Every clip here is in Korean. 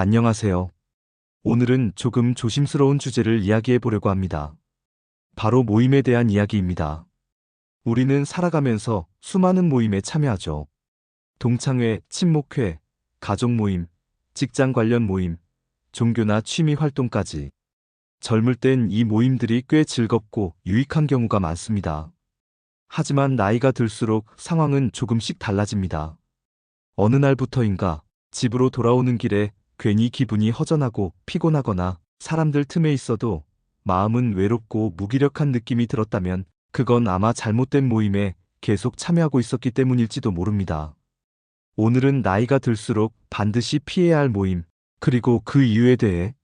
안녕하세요. 오늘은 조금 조심스러운 주제를 이야기해 보려고 합니다. 바로 모임에 대한 이야기입니다. 우리는 살아가면서 수많은 모임에 참여하죠. 동창회, 친목회, 가족 모임, 직장 관련 모임, 종교나 취미 활동까지. 젊을 땐 이 모임들이 꽤 즐겁고 유익한 경우가 많습니다. 하지만 나이가 들수록 상황은 조금씩 달라집니다. 어느 날부터인가 집으로 돌아오는 길에 괜히 기분이 허전하고 피곤하거나 사람들 틈에 있어도 마음은 외롭고 무기력한 느낌이 들었다면 그건 아마 잘못된 모임에 계속 참여하고 있었기 때문일지도 모릅니다. 오늘은 나이가 들수록 반드시 피해야 할 모임, 그리고 그 이유에 대해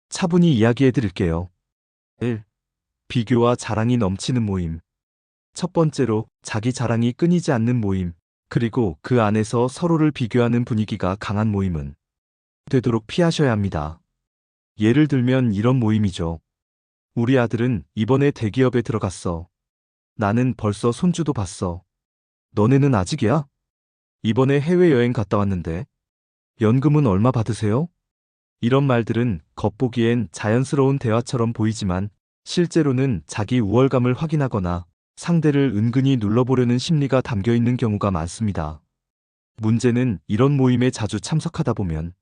차분히 이야기해 드릴게요. 1. 비교와 자랑이 넘치는 모임. 첫 번째로 자기 자랑이 끊이지 않는 모임, 그리고 그 안에서 서로를 비교하는 분위기가 강한 모임은 되도록 피하셔야 합니다. 예를 들면 이런 모임이죠. 우리 아들은 이번에 대기업에 들어갔어. 나는 벌써 손주도 봤어. 너네는 아직이야? 이번에 해외여행 갔다 왔는데. 연금은 얼마 받으세요? 이런 말들은 겉보기엔 자연스러운 대화처럼 보이지만 실제로는 자기 우월감을 확인하거나 상대를 은근히 눌러보려는 심리가 담겨 있는 경우가 많습니다. 문제는 이런 모임에 자주 참석하다 보면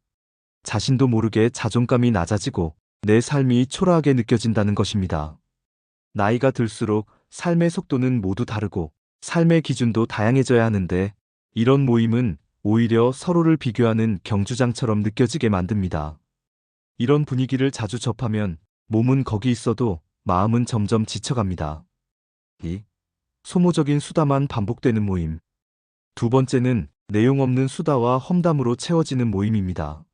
자신도 모르게 자존감이 낮아지고 내 삶이 초라하게 느껴진다는 것입니다. 나이가 들수록 삶의 속도는 모두 다르고 삶의 기준도 다양해져야 하는데 이런 모임은 오히려 서로를 비교하는 경주장처럼 느껴지게 만듭니다. 이런 분위기를 자주 접하면 몸은 거기 있어도 마음은 점점 지쳐갑니다. 2. 소모적인 수다만 반복되는 모임. 두 번째는 내용 없는 수다와 험담으로 채워지는 모임입니다.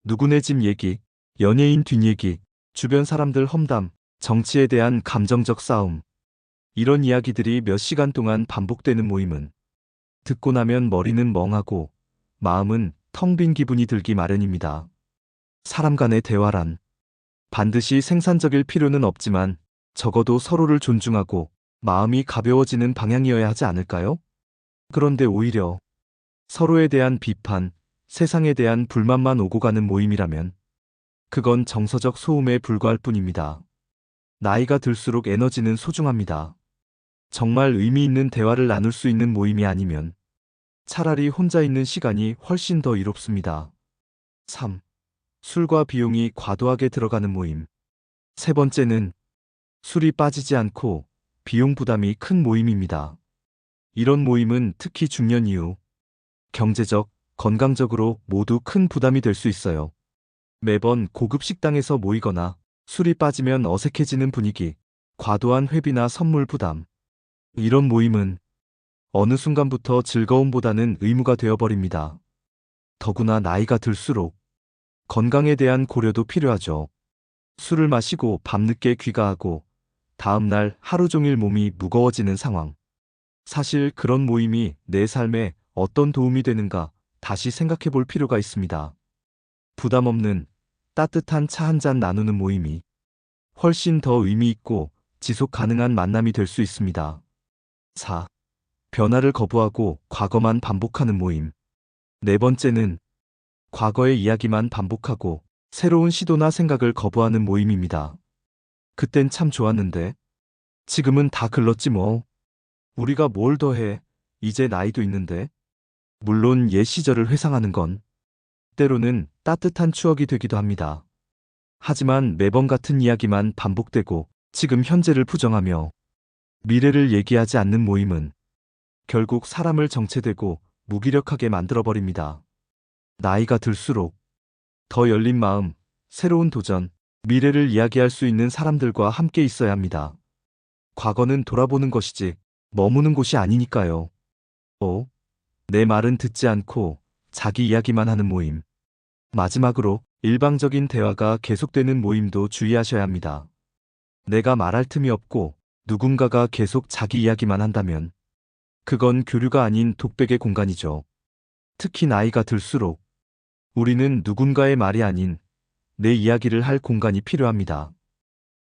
누구네 집 얘기, 연예인 뒷얘기, 주변 사람들 험담, 정치에 대한 감정적 싸움. 이런 이야기들이 몇 시간 동안 반복되는 모임은 듣고 나면 머리는 멍하고 마음은 텅 빈 기분이 들기 마련입니다. 사람 간의 대화란 반드시 생산적일 필요는 없지만 적어도 서로를 존중하고 마음이 가벼워지는 방향이어야 하지 않을까요? 그런데 오히려 서로에 대한 비판, 세상에 대한 불만만 오고 가는 모임이라면 그건 정서적 소음에 불과할 뿐입니다. 나이가 들수록 에너지는 소중합니다. 정말 의미 있는 대화를 나눌 수 있는 모임이 아니면 차라리 혼자 있는 시간이 훨씬 더 이롭습니다. 3. 술과 비용이 과도하게 들어가는 모임. 세 번째는 술이 빠지지 않고 비용 부담이 큰 모임입니다. 이런 모임은 특히 중년 이후 경제적, 건강적으로 모두 큰 부담이 될 수 있어요. 매번 고급 식당에서 모이거나 술이 빠지면 어색해지는 분위기, 과도한 회비나 선물 부담. 이런 모임은 어느 순간부터 즐거움보다는 의무가 되어버립니다. 더구나 나이가 들수록 건강에 대한 고려도 필요하죠. 술을 마시고 밤늦게 귀가하고 다음날 하루 종일 몸이 무거워지는 상황. 사실 그런 모임이 내 삶에 어떤 도움이 되는가 다시 생각해 볼 필요가 있습니다. 부담 없는 따뜻한 차 한 잔 나누는 모임이 훨씬 더 의미 있고 지속 가능한 만남이 될 수 있습니다. 4. 변화를 거부하고 과거만 반복하는 모임. 네 번째는 과거의 이야기만 반복하고 새로운 시도나 생각을 거부하는 모임입니다. 그땐 참 좋았는데 지금은 다 글렀지 뭐. 우리가 뭘 더 해. 이제 나이도 있는데. 물론 옛 시절을 회상하는 건 때로는 따뜻한 추억이 되기도 합니다. 하지만 매번 같은 이야기만 반복되고 지금 현재를 부정하며 미래를 얘기하지 않는 모임은 결국 사람을 정체되고 무기력하게 만들어버립니다. 나이가 들수록 더 열린 마음, 새로운 도전, 미래를 이야기할 수 있는 사람들과 함께 있어야 합니다. 과거는 돌아보는 것이지 머무는 곳이 아니니까요. 5. 내 말은 듣지 않고 자기 이야기만 하는 모임. 마지막으로 일방적인 대화가 계속되는 모임도 주의하셔야 합니다. 내가 말할 틈이 없고 누군가가 계속 자기 이야기만 한다면 그건 교류가 아닌 독백의 공간이죠. 특히 나이가 들수록 우리는 누군가의 말이 아닌 내 이야기를 할 공간이 필요합니다.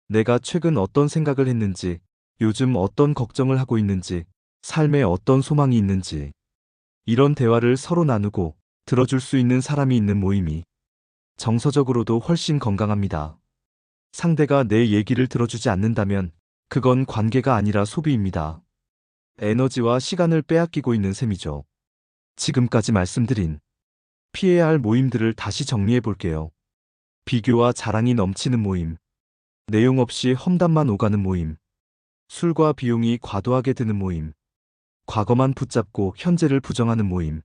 내가 최근 어떤 생각을 했는지, 요즘 어떤 걱정을 하고 있는지, 삶에 어떤 소망이 있는지, 이런 대화를 서로 나누고 들어줄 수 있는 사람이 있는 모임이 정서적으로도 훨씬 건강합니다. 상대가 내 얘기를 들어주지 않는다면 그건 관계가 아니라 소비입니다. 에너지와 시간을 빼앗기고 있는 셈이죠. 지금까지 말씀드린 피해야 할 모임들을 다시 정리해 볼게요. 비교와 자랑이 넘치는 모임, 내용 없이 험담만 오가는 모임, 술과 비용이 과도하게 드는 모임, 과거만 붙잡고 현재를 부정하는 모임,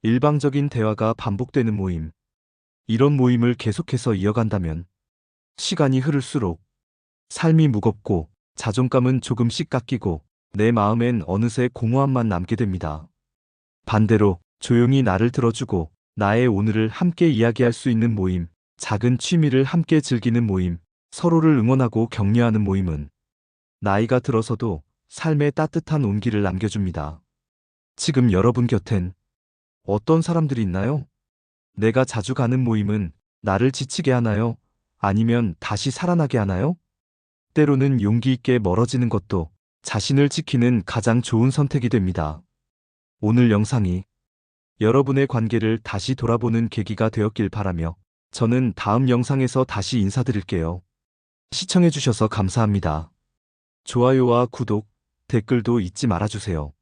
일방적인 대화가 반복되는 모임. 이런 모임을 계속해서 이어간다면 시간이 흐를수록 삶이 무겁고 자존감은 조금씩 깎이고 내 마음엔 어느새 공허함만 남게 됩니다. 반대로 조용히 나를 들어주고 나의 오늘을 함께 이야기할 수 있는 모임, 작은 취미를 함께 즐기는 모임, 서로를 응원하고 격려하는 모임은 나이가 들어서도 삶에 따뜻한 온기를 남겨줍니다. 지금 여러분 곁엔 어떤 사람들이 있나요? 내가 자주 가는 모임은 나를 지치게 하나요? 아니면 다시 살아나게 하나요? 때로는 용기 있게 멀어지는 것도 자신을 지키는 가장 좋은 선택이 됩니다. 오늘 영상이 여러분의 관계를 다시 돌아보는 계기가 되었길 바라며 저는 다음 영상에서 다시 인사드릴게요. 시청해주셔서 감사합니다. 좋아요와 구독, 댓글도 잊지 말아주세요.